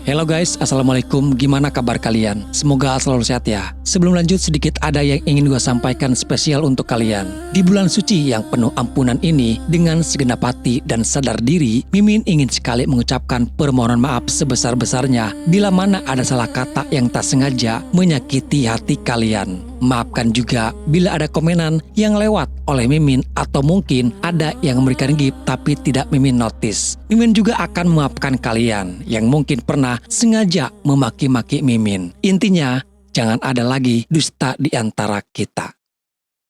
Halo guys, Assalamualaikum, gimana kabar kalian? Semoga selalu sehat ya. Sebelum lanjut sedikit ada yang ingin gue sampaikan spesial untuk kalian. Di bulan suci yang penuh ampunan ini, dengan segenap hati dan sadar diri, Mimin ingin sekali mengucapkan permohonan maaf sebesar-besarnya bila mana ada salah kata yang tak sengaja menyakiti hati kalian. Maafkan juga bila ada komenan yang lewat oleh Mimin atau mungkin ada yang memberikan gift tapi tidak Mimin notice. Mimin juga akan memaafkan kalian yang mungkin pernah sengaja memaki-maki Mimin. Intinya, jangan ada lagi dusta di antara kita.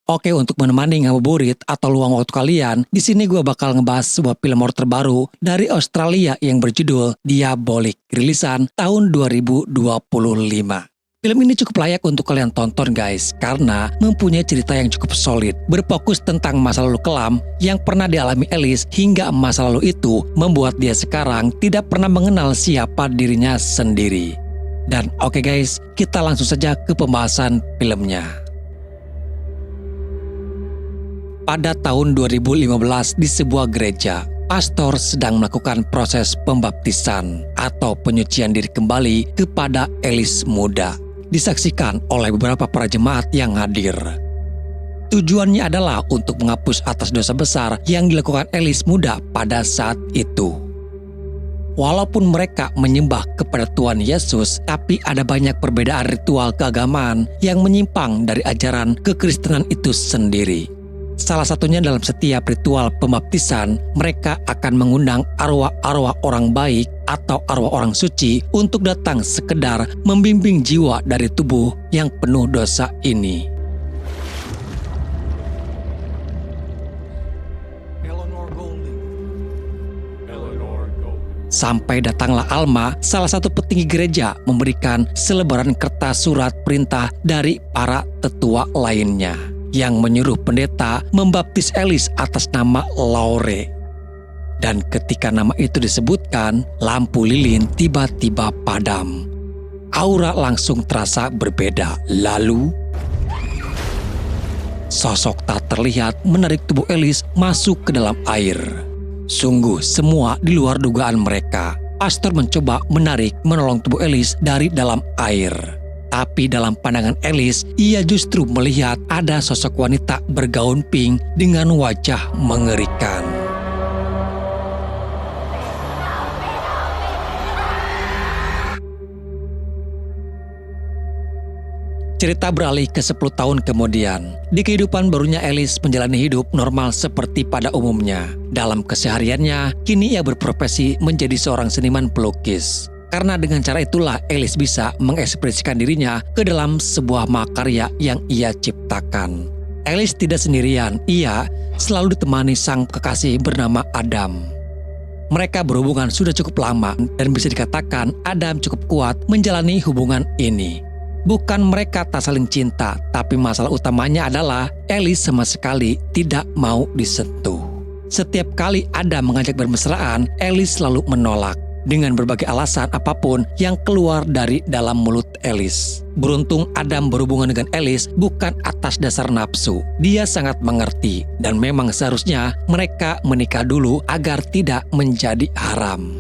Oke, untuk menemani ngabuburit atau luang waktu kalian, di sini gue bakal ngebahas sebuah film horor terbaru dari Australia yang berjudul Diabolik, rilisan tahun 2025. Film ini cukup layak untuk kalian tonton guys, karena mempunyai cerita yang cukup solid, berfokus tentang masa lalu kelam yang pernah dialami Alice hingga masa lalu itu membuat dia sekarang tidak pernah mengenal siapa dirinya sendiri. Dan oke guys, kita langsung saja ke pembahasan filmnya. Pada tahun 2015 di sebuah gereja, pastor sedang melakukan proses pembaptisan atau penyucian diri kembali kepada Alice muda. Disaksikan oleh beberapa para jemaat yang hadir. Tujuannya adalah untuk menghapus atas dosa besar yang dilakukan Alice muda pada saat itu. Walaupun mereka menyembah kepada Tuhan Yesus, tapi ada banyak perbedaan ritual keagamaan yang menyimpang dari ajaran kekristenan itu sendiri. Salah satunya dalam setiap ritual pembaptisan, mereka akan mengundang arwah-arwah orang baik atau arwah orang suci untuk datang sekedar membimbing jiwa dari tubuh yang penuh dosa ini. Sampai datanglah Alma, salah satu petinggi gereja, memberikan selebaran kertas surat perintah dari para tetua lainnya yang menyuruh pendeta membaptis Alice atas nama Laure. Dan ketika nama itu disebutkan, lampu lilin tiba-tiba padam. Aura langsung terasa berbeda. Lalu, sosok tak terlihat menarik tubuh Alice masuk ke dalam air. Sungguh semua di luar dugaan mereka. Pastor mencoba menolong tubuh Alice dari dalam air. Tapi dalam pandangan Alice, ia justru melihat ada sosok wanita bergaun pink dengan wajah mengerikan. Cerita beralih ke 10 tahun kemudian. Di kehidupan barunya Alice menjalani hidup normal seperti pada umumnya. Dalam kesehariannya, kini ia berprofesi menjadi seorang seniman pelukis. Karena dengan cara itulah Alice bisa mengekspresikan dirinya ke dalam sebuah makarya yang ia ciptakan. Alice tidak sendirian, ia selalu ditemani sang kekasih bernama Adam. Mereka berhubungan sudah cukup lama dan bisa dikatakan Adam cukup kuat menjalani hubungan ini. Bukan mereka tak saling cinta, tapi masalah utamanya adalah Alice sama sekali tidak mau disentuh. Setiap kali Adam mengajak bermesraan, Alice selalu menolak dengan berbagai alasan apapun yang keluar dari dalam mulut Alice. Beruntung Adam berhubungan dengan Alice bukan atas dasar nafsu. Dia sangat mengerti dan memang seharusnya mereka menikah dulu agar tidak menjadi haram.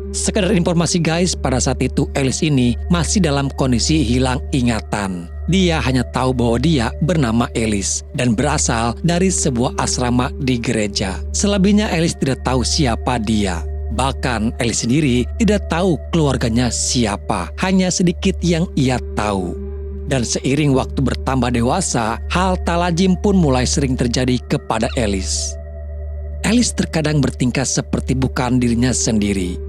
Sekedar informasi guys, pada saat itu Alice ini masih dalam kondisi hilang ingatan. Dia hanya tahu bahwa dia bernama Alice dan berasal dari sebuah asrama di gereja. Selebihnya Alice tidak tahu siapa dia. Bahkan Alice sendiri tidak tahu keluarganya siapa, hanya sedikit yang ia tahu. Dan seiring waktu bertambah dewasa, hal tak lazim pun mulai sering terjadi kepada Alice. Alice terkadang bertingkah seperti bukan dirinya sendiri.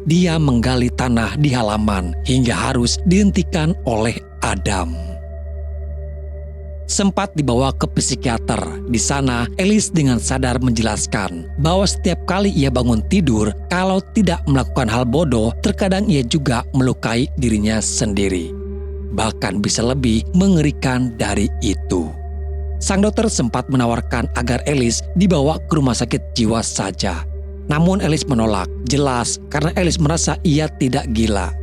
Dia menggali tanah di halaman hingga harus dihentikan oleh Adam. Sempat dibawa ke psikiater. Di sana, Alice dengan sadar menjelaskan bahwa setiap kali ia bangun tidur, kalau tidak melakukan hal bodoh, terkadang ia juga melukai dirinya sendiri. Bahkan bisa lebih mengerikan dari itu. Sang dokter sempat menawarkan agar Alice dibawa ke rumah sakit jiwa saja. Namun Alice menolak, jelas karena Alice merasa ia tidak gila.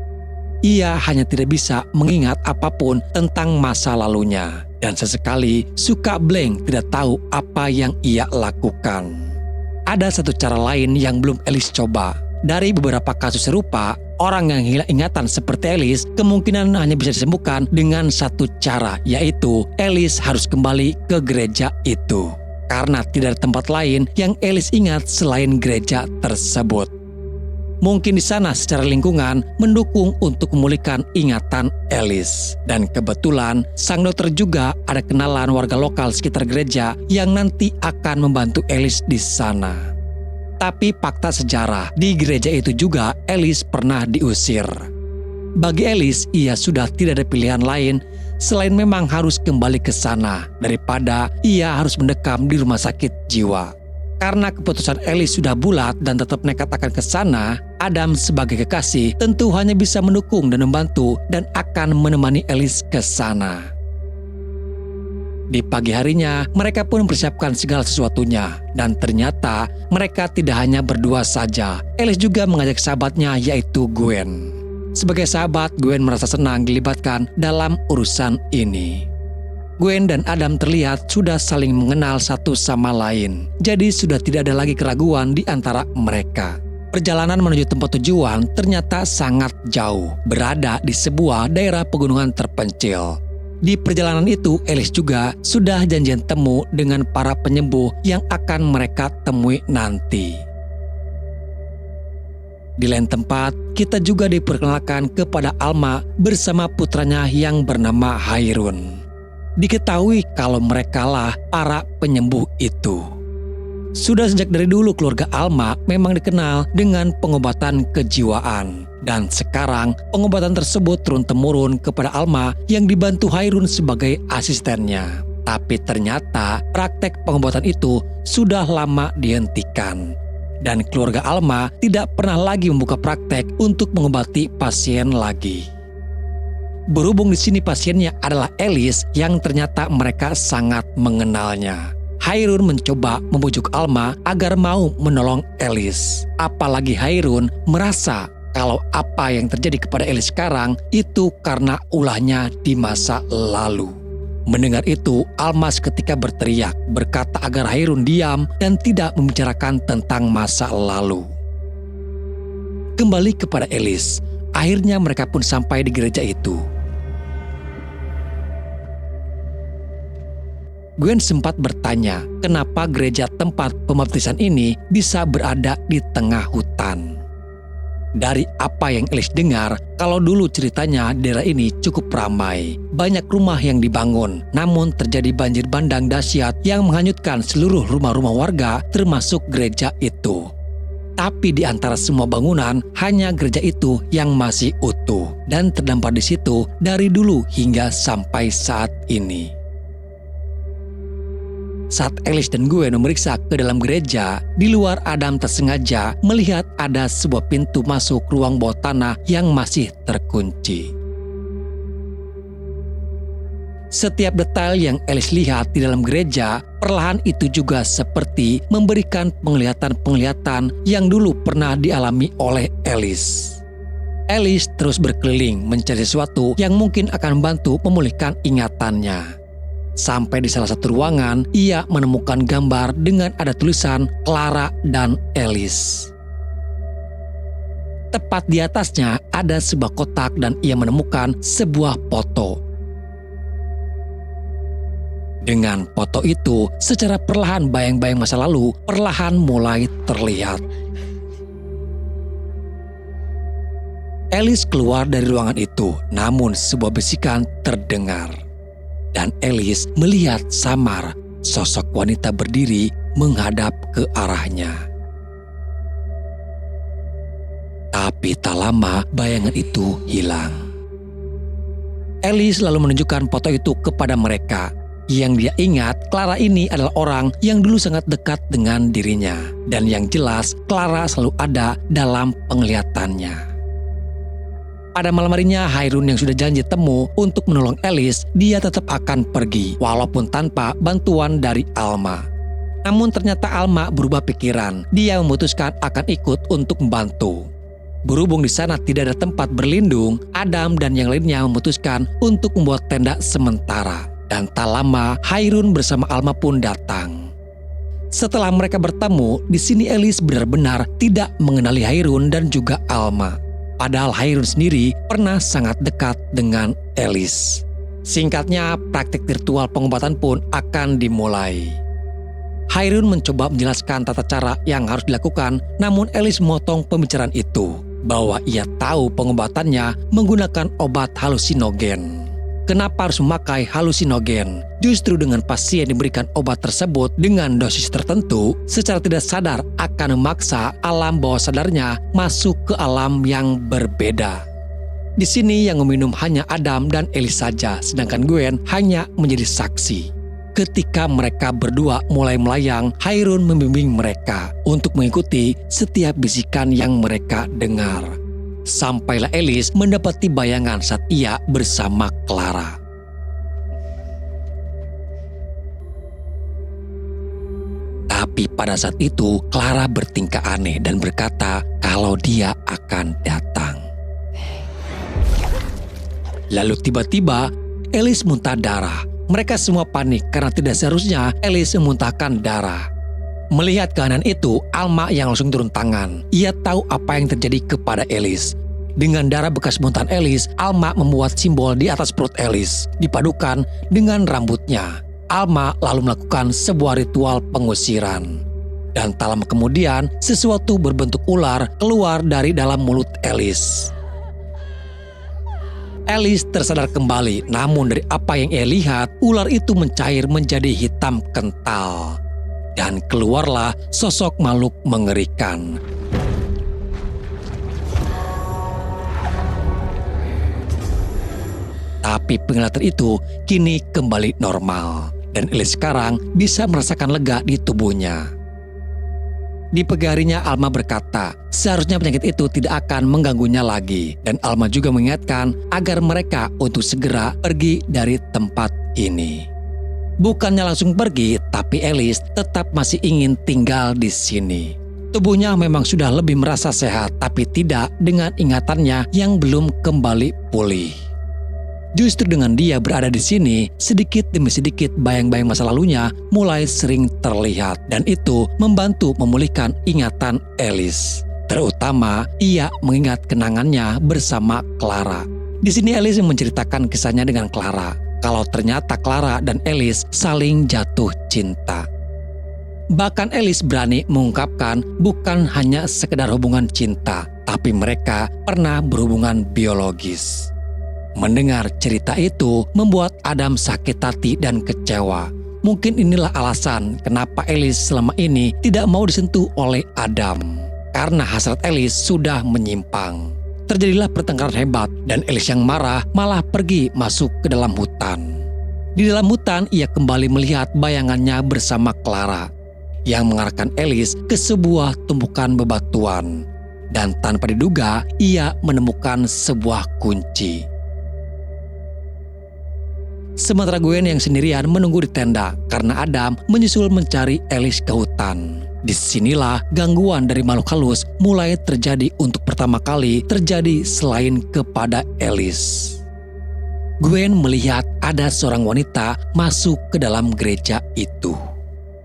Ia hanya tidak bisa mengingat apapun tentang masa lalunya. Dan sesekali suka blank, tidak tahu apa yang ia lakukan. Ada satu cara lain yang belum Alice coba. Dari beberapa kasus serupa, Orang yang hilang ingatan seperti Alice kemungkinan hanya bisa disembuhkan dengan satu cara, yaitu Alice harus kembali ke gereja itu. Karena tidak ada tempat lain yang Alice ingat selain gereja tersebut. Mungkin di sana secara lingkungan mendukung untuk memulihkan ingatan Alice. Dan kebetulan sang dokter juga ada kenalan warga lokal sekitar gereja yang nanti akan membantu Alice di sana. Tapi fakta sejarah, di gereja itu juga Alice pernah diusir. Bagi Alice, ia sudah tidak ada pilihan lain selain memang harus kembali ke sana daripada ia harus mendekam di rumah sakit jiwa. Karena keputusan Alice sudah bulat dan tetap nekat akan ke sana, Adam sebagai kekasih tentu hanya bisa mendukung dan membantu dan akan menemani Alice ke sana. Di pagi harinya, mereka pun mempersiapkan segala sesuatunya. Dan ternyata mereka tidak hanya berdua saja. Alice juga mengajak sahabatnya yaitu Gwen. Sebagai sahabat, Gwen merasa senang dilibatkan dalam urusan ini. Gwen dan Adam terlihat sudah saling mengenal satu sama lain. Jadi sudah tidak ada lagi keraguan di antara mereka. Perjalanan menuju tempat tujuan ternyata sangat jauh, berada di sebuah daerah pegunungan terpencil. Di perjalanan itu, Alice juga sudah janjian temu dengan para penyembuh yang akan mereka temui nanti. Di lain tempat, kita juga diperkenalkan kepada Alma bersama putranya yang bernama Hairun. Diketahui kalau merekalah para penyembuh itu. Sudah sejak dari dulu keluarga Alma memang dikenal dengan pengobatan kejiwaan. Dan sekarang pengobatan tersebut turun-temurun kepada Alma yang dibantu Hairun sebagai asistennya. Tapi ternyata praktek pengobatan itu sudah lama dihentikan. Dan keluarga Alma tidak pernah lagi membuka praktek untuk mengobati pasien lagi. Berhubung di sini pasiennya adalah Alice yang ternyata mereka sangat mengenalnya. Hairun mencoba membujuk Alma agar mau menolong Alice. Apalagi Hairun merasa kalau apa yang terjadi kepada Alice sekarang itu karena ulahnya di masa lalu. Mendengar itu, Alma seketika berteriak, berkata agar Hairun diam dan tidak membicarakan tentang masa lalu. Kembali kepada Alice, akhirnya mereka pun sampai di gereja itu. Gwen sempat bertanya, kenapa gereja tempat pembaptisan ini bisa berada di tengah hutan. Dari apa yang Alice dengar, kalau dulu ceritanya daerah ini cukup ramai. Banyak rumah yang dibangun, namun terjadi banjir bandang dahsyat yang menghanyutkan seluruh rumah-rumah warga termasuk gereja itu. Tapi di antara semua bangunan, hanya gereja itu yang masih utuh dan terdampar di situ dari dulu hingga sampai saat ini. Saat Alice dan Gwen memeriksa ke dalam gereja, di luar Adam tersengaja melihat ada sebuah pintu masuk ruang bawah tanah yang masih terkunci. Setiap detail yang Alice lihat di dalam gereja, perlahan itu juga seperti memberikan penglihatan-penglihatan yang dulu pernah dialami oleh Alice. Alice terus berkeliling mencari sesuatu yang mungkin akan membantu memulihkan ingatannya. Sampai di salah satu ruangan, ia menemukan gambar dengan ada tulisan Clara dan Alice. Tepat di atasnya ada sebuah kotak dan ia menemukan sebuah foto. Dengan foto itu, secara perlahan bayang-bayang masa lalu perlahan mulai terlihat. Alice keluar dari ruangan itu, namun sebuah bisikan terdengar. Dan Alice melihat samar sosok wanita berdiri menghadap ke arahnya. Tapi tak lama bayangan itu hilang. Alice lalu menunjukkan foto itu kepada mereka. Yang dia ingat, Clara ini adalah orang yang dulu sangat dekat dengan dirinya. Dan yang jelas, Clara selalu ada dalam penglihatannya. Pada malam harinya, Hairun yang sudah janji temu untuk menolong Alice, dia tetap akan pergi, walaupun tanpa bantuan dari Alma. Namun ternyata Alma berubah pikiran, dia memutuskan akan ikut untuk membantu. Berhubung di sana tidak ada tempat berlindung, Adam dan yang lainnya memutuskan untuk membuat tenda sementara. Dan tak lama, Hairun bersama Alma pun datang. Setelah mereka bertemu, di sini Alice benar-benar tidak mengenali Hairun dan juga Alma. Padahal Hairun sendiri pernah sangat dekat dengan Alice. Singkatnya, praktik ritual pengobatan pun akan dimulai. Hairun mencoba menjelaskan tata cara yang harus dilakukan, namun Alice memotong pembicaraan itu, bahwa ia tahu pengobatannya menggunakan obat halusinogen. Kenapa harus memakai halusinogen? Justru dengan pasien diberikan obat tersebut dengan dosis tertentu, secara tidak sadar akan memaksa alam bawah sadarnya masuk ke alam yang berbeda. Di sini yang meminum hanya Adam dan Alice saja, sedangkan Gwen hanya menjadi saksi. Ketika mereka berdua mulai melayang, Hairun membimbing mereka untuk mengikuti setiap bisikan yang mereka dengar. Sampailah Alice mendapati bayangan saat ia bersama Clara. Tapi pada saat itu, Clara bertingkah aneh dan berkata kalau dia akan datang. Lalu tiba-tiba, Alice muntah darah. Mereka semua panik karena tidak seharusnya Alice memuntahkan darah. Melihat keadaan itu, Alma yang langsung turun tangan. Ia tahu apa yang terjadi kepada Alice. Dengan darah bekas muntahan Alice, Alma membuat simbol di atas perut Alice, dipadukan dengan rambutnya. Alma lalu melakukan sebuah ritual pengusiran. Dan tak lama kemudian, sesuatu berbentuk ular keluar dari dalam mulut Alice. Alice tersadar kembali, namun dari apa yang ia lihat, ular itu mencair menjadi hitam kental. Dan keluarlah sosok makhluk mengerikan. Tapi penglihatan itu kini kembali normal. Dan Alice sekarang bisa merasakan lega di tubuhnya. Di pegarinya Alma berkata, seharusnya penyakit itu tidak akan mengganggunya lagi. Dan Alma juga mengingatkan agar mereka untuk segera pergi dari tempat ini. Bukannya langsung pergi, tapi Alice tetap masih ingin tinggal di sini. Tubuhnya memang sudah lebih merasa sehat, tapi tidak dengan ingatannya yang belum kembali pulih. Justru dengan dia berada di sini, sedikit demi sedikit bayang-bayang masa lalunya mulai sering terlihat, dan itu membantu memulihkan ingatan Alice. Terutama ia mengingat kenangannya bersama Clara. Di sini Alice menceritakan kisahnya dengan Clara, kalau ternyata Clara dan Alice saling jatuh cinta. Bahkan Alice berani mengungkapkan bukan hanya sekedar hubungan cinta, tapi mereka pernah berhubungan biologis. Mendengar cerita itu membuat Adam sakit hati dan kecewa. Mungkin inilah alasan kenapa Alice selama ini tidak mau disentuh oleh Adam. Karena hasrat Alice sudah menyimpang. Terjadilah pertengkaran hebat dan Alice yang marah malah pergi masuk ke dalam hutan. Di dalam hutan ia kembali melihat bayangannya bersama Clara yang mengarahkan Alice ke sebuah tumpukan bebatuan. Dan tanpa diduga ia menemukan sebuah kunci. Sementara Gwen yang sendirian menunggu di tenda karena Adam menyusul mencari Alice ke hutan. Disinilah gangguan dari makhluk halus mulai terjadi untuk pertama kali terjadi selain kepada Alice. Gwen melihat ada seorang wanita masuk ke dalam gereja itu.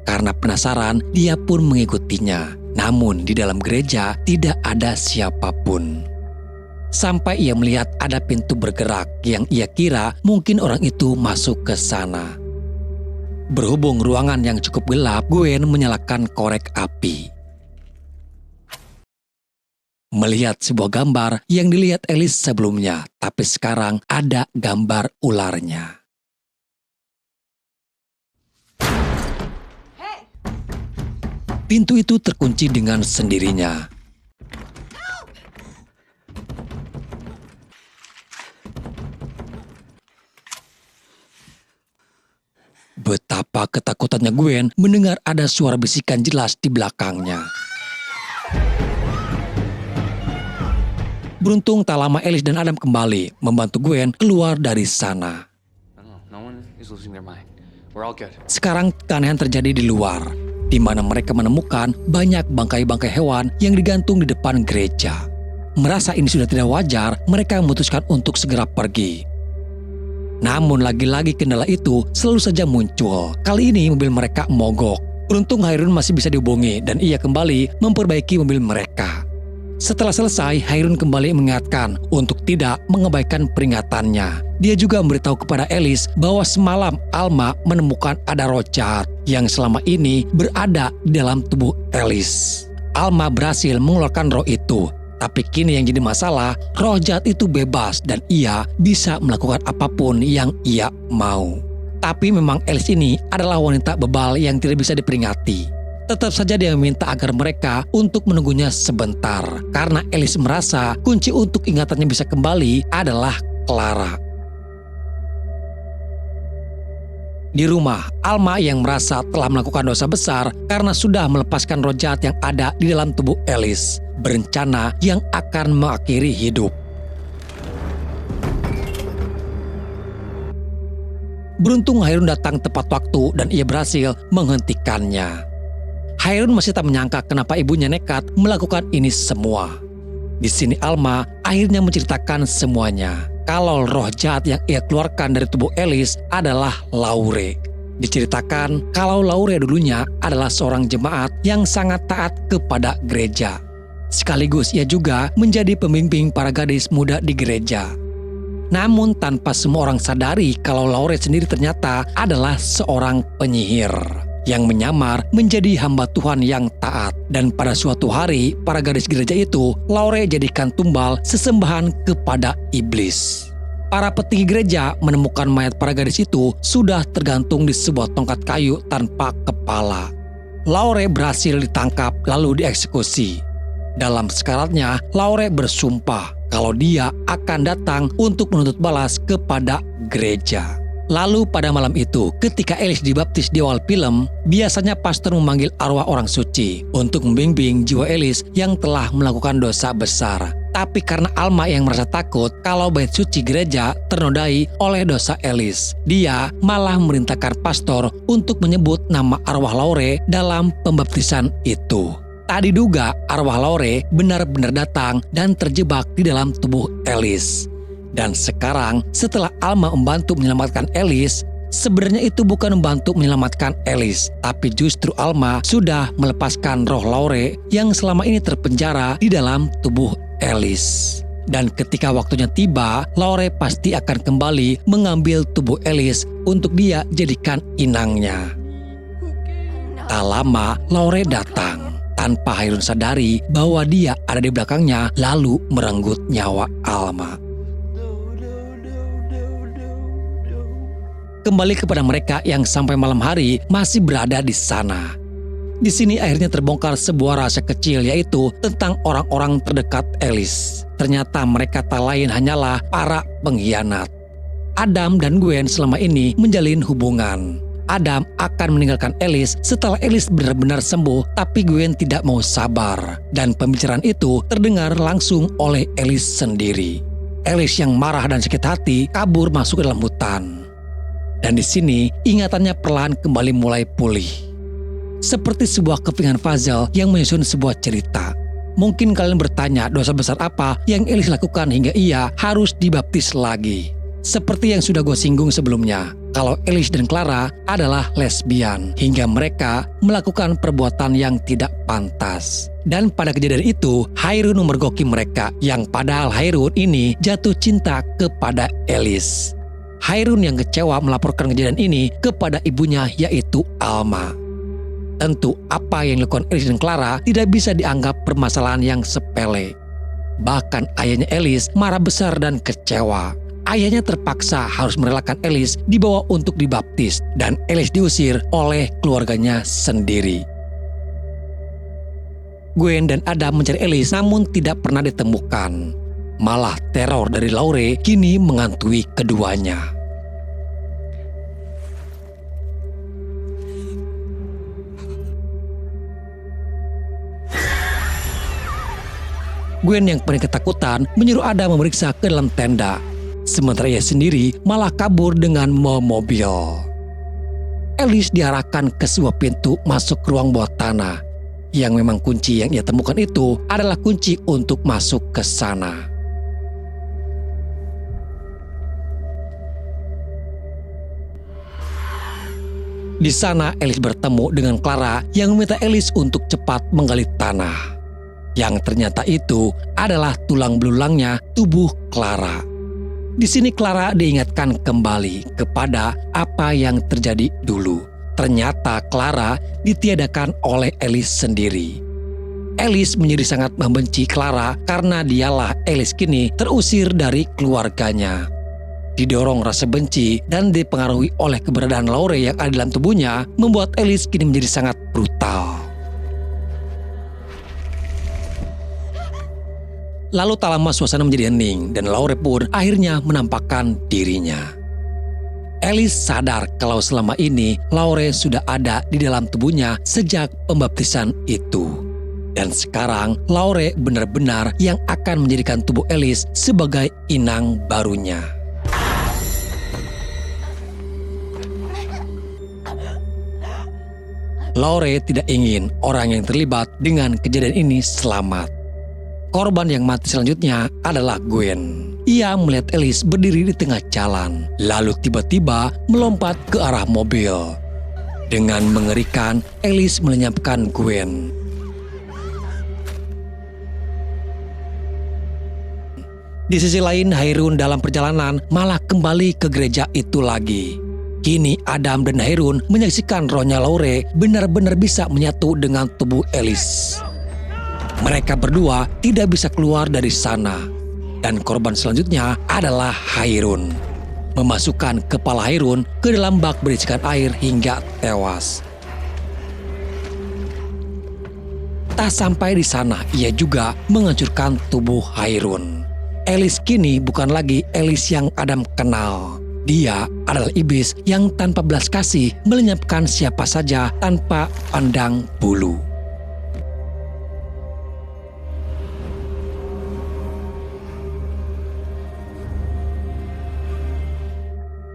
Karena penasaran, dia pun mengikutinya. Namun di dalam gereja tidak ada siapapun. Sampai ia melihat ada pintu bergerak yang ia kira mungkin orang itu masuk ke sana. Berhubung ruangan yang cukup gelap, Gwen menyalakan korek api. Melihat sebuah gambar yang dilihat Alice sebelumnya, tapi sekarang ada gambar ularnya. Pintu itu terkunci dengan sendirinya. Betapa ketakutannya Gwen mendengar ada suara bisikan jelas di belakangnya. Beruntung tak lama Alice dan Adam kembali membantu Gwen keluar dari sana. Sekarang keanehan terjadi di luar, di mana mereka menemukan banyak bangkai-bangkai hewan yang digantung di depan gereja. Merasa ini sudah tidak wajar, mereka memutuskan untuk segera pergi. Namun lagi-lagi kendala itu selalu saja muncul. Kali ini mobil mereka mogok. Beruntung Hairun masih bisa dihubungi dan ia kembali memperbaiki mobil mereka. Setelah selesai, Hairun kembali mengingatkan untuk tidak mengabaikan peringatannya. Dia juga memberitahu kepada Alice bahwa semalam Alma menemukan ada roh jahat yang selama ini berada di dalam tubuh Alice. Alma berhasil mengeluarkan roh itu, tapi kini yang jadi masalah, roh jahat itu bebas dan ia bisa melakukan apapun yang ia mau. Tapi memang Alice ini adalah wanita bebal yang tidak bisa diperingati. Tetap saja dia meminta agar mereka untuk menunggunya sebentar, karena Alice merasa kunci untuk ingatannya bisa kembali adalah Clara. Di rumah, Alma yang merasa telah melakukan dosa besar karena sudah melepaskan roh jahat yang ada di dalam tubuh Alice, berencana yang akan mengakhiri hidup. Beruntung Hairun datang tepat waktu dan ia berhasil menghentikannya. Hairun masih tak menyangka kenapa ibunya nekat melakukan ini semua. Di sini Alma akhirnya menceritakan semuanya. Kalau roh jahat yang ia keluarkan dari tubuh Alice adalah Laure. Diceritakan kalau Laure dulunya adalah seorang jemaat yang sangat taat kepada gereja. Sekaligus ia juga menjadi pembimbing para gadis muda di gereja. Namun tanpa semua orang sadari kalau Laure sendiri ternyata adalah seorang penyihir yang menyamar menjadi hamba Tuhan yang taat. Dan pada suatu hari, para gadis gereja itu, Laure jadikan tumbal sesembahan kepada iblis. Para petinggi gereja menemukan mayat para gadis itu sudah tergantung di sebuah tongkat kayu tanpa kepala. Laure berhasil ditangkap lalu dieksekusi. Dalam sekaratnya, Laure bersumpah kalau dia akan datang untuk menuntut balas kepada gereja. Lalu pada malam itu, ketika Alice dibaptis di awal film, biasanya pastor memanggil arwah orang suci untuk membimbing jiwa Alice yang telah melakukan dosa besar. Tapi karena Alma yang merasa takut kalau bait suci gereja ternodai oleh dosa Alice, dia malah memerintahkan pastor untuk menyebut nama arwah Laure dalam pembaptisan itu. Tak diduga arwah Laure benar-benar datang dan terjebak di dalam tubuh Alice. Dan sekarang setelah Alma membantu menyelamatkan Alice, sebenarnya itu bukan membantu menyelamatkan Alice, tapi justru Alma sudah melepaskan roh Laure yang selama ini terpenjara di dalam tubuh Alice. Dan ketika waktunya tiba, Laure pasti akan kembali mengambil tubuh Alice untuk dia jadikan inangnya. Tak lama, Laure datang tanpa Hairun sadari bahwa dia ada di belakangnya lalu merenggut nyawa Alma. Kembali kepada mereka yang sampai malam hari masih berada di sana. Di sini akhirnya terbongkar sebuah rahasia kecil, yaitu tentang orang-orang terdekat Alice. Ternyata mereka tak lain hanyalah para pengkhianat. Adam dan Gwen selama ini menjalin hubungan. Adam akan meninggalkan Alice setelah Alice benar-benar sembuh, tapi Gwen tidak mau sabar. Dan pembicaraan itu terdengar langsung oleh Alice sendiri. Alice yang marah dan sakit hati kabur masuk ke dalam hutan. Dan di sini ingatannya perlahan kembali mulai pulih. Seperti sebuah kepingan puzzle yang menyusun sebuah cerita. Mungkin kalian bertanya dosa besar apa yang Alice lakukan hingga ia harus dibaptis lagi. Seperti yang sudah gue singgung sebelumnya, kalau Alice dan Clara adalah lesbian hingga mereka melakukan perbuatan yang tidak pantas. Dan pada kejadian itu, Hairun memergoki mereka yang padahal Hairun ini jatuh cinta kepada Alice. Hairun yang kecewa melaporkan kejadian ini kepada ibunya yaitu Alma. Tentu apa yang dilakukan Alice dan Clara tidak bisa dianggap permasalahan yang sepele. Bahkan ayahnya Alice marah besar dan kecewa. Ayahnya terpaksa harus merelakan Alice dibawa untuk dibaptis dan Alice diusir oleh keluarganya sendiri. Gwen dan Adam mencari Alice namun tidak pernah ditemukan. Malah teror dari Laure kini menghantui keduanya. Gwen yang paling ketakutan menyuruh Adam memeriksa ke dalam tenda. Sementara ia sendiri malah kabur dengan mobil. Alice diarahkan ke sebuah pintu masuk ruang bawah tanah. Yang memang kunci yang ia temukan itu adalah kunci untuk masuk ke sana. Di sana Alice bertemu dengan Clara yang meminta Alice untuk cepat menggali tanah. Yang ternyata itu adalah tulang belulangnya tubuh Clara. Di sini Clara diingatkan kembali kepada apa yang terjadi dulu. Ternyata Clara ditiadakan oleh Alice sendiri. Alice menjadi sangat membenci Clara karena dialah Alice kini terusir dari keluarganya. Didorong rasa benci dan dipengaruhi oleh keberadaan Laure yang ada dalam tubuhnya, membuat Alice kini menjadi sangat brutal. Lalu tak lama suasana menjadi hening dan Laure pun akhirnya menampakkan dirinya. Alice sadar kalau selama ini Laure sudah ada di dalam tubuhnya sejak pembaptisan itu. Dan sekarang Laure benar-benar yang akan menjadikan tubuh Alice sebagai inang barunya. Laure tidak ingin orang yang terlibat dengan kejadian ini selamat. Korban yang mati selanjutnya adalah Gwen. Ia melihat Alice berdiri di tengah jalan, lalu tiba-tiba melompat ke arah mobil. Dengan mengerikan, Alice melenyapkan Gwen. Di sisi lain, Hairun dalam perjalanan malah kembali ke gereja itu lagi. Kini Adam dan Hairun menyaksikan rohnya Laure benar-benar bisa menyatu dengan tubuh Alice. Mereka berdua tidak bisa keluar dari sana. Dan korban selanjutnya adalah Hairun. Memasukkan kepala Hairun ke dalam bak berisikan air hingga tewas. Tak sampai di sana, ia juga menghancurkan tubuh Hairun. Alice kini bukan lagi Alice yang Adam kenal. Dia adalah iblis yang tanpa belas kasih melenyapkan siapa saja tanpa pandang bulu.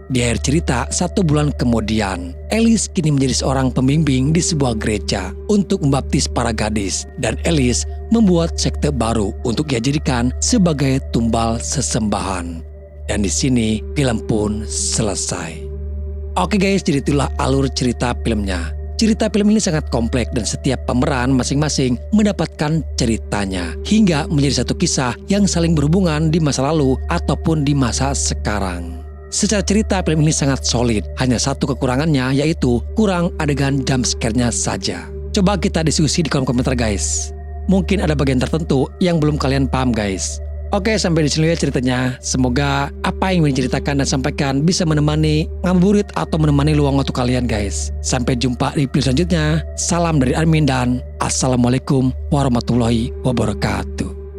Di akhir cerita, 1 bulan kemudian, Alice kini menjadi seorang pembimbing di sebuah gereja untuk membaptis para gadis. Dan Alice membuat sekte baru untuk ia jadikan sebagai tumbal sesembahan. Dan di sini film pun selesai. Oke guys, jadi itulah alur cerita filmnya. Cerita film ini sangat kompleks dan setiap pemeran masing-masing mendapatkan ceritanya. Hingga menjadi satu kisah yang saling berhubungan di masa lalu ataupun di masa sekarang. Secara cerita film ini sangat solid, hanya satu kekurangannya yaitu kurang adegan jump scare-nya saja. Coba kita diskusi di kolom komentar guys. Mungkin ada bagian tertentu yang belum kalian paham guys. Oke, sampai di sini ya ceritanya. Semoga apa yang ingin diceritakan dan sampaikan bisa menemani ngabuburit atau menemani luang waktu kalian guys. Sampai jumpa di video selanjutnya. Salam dari Armin dan Assalamualaikum warahmatullahi wabarakatuh.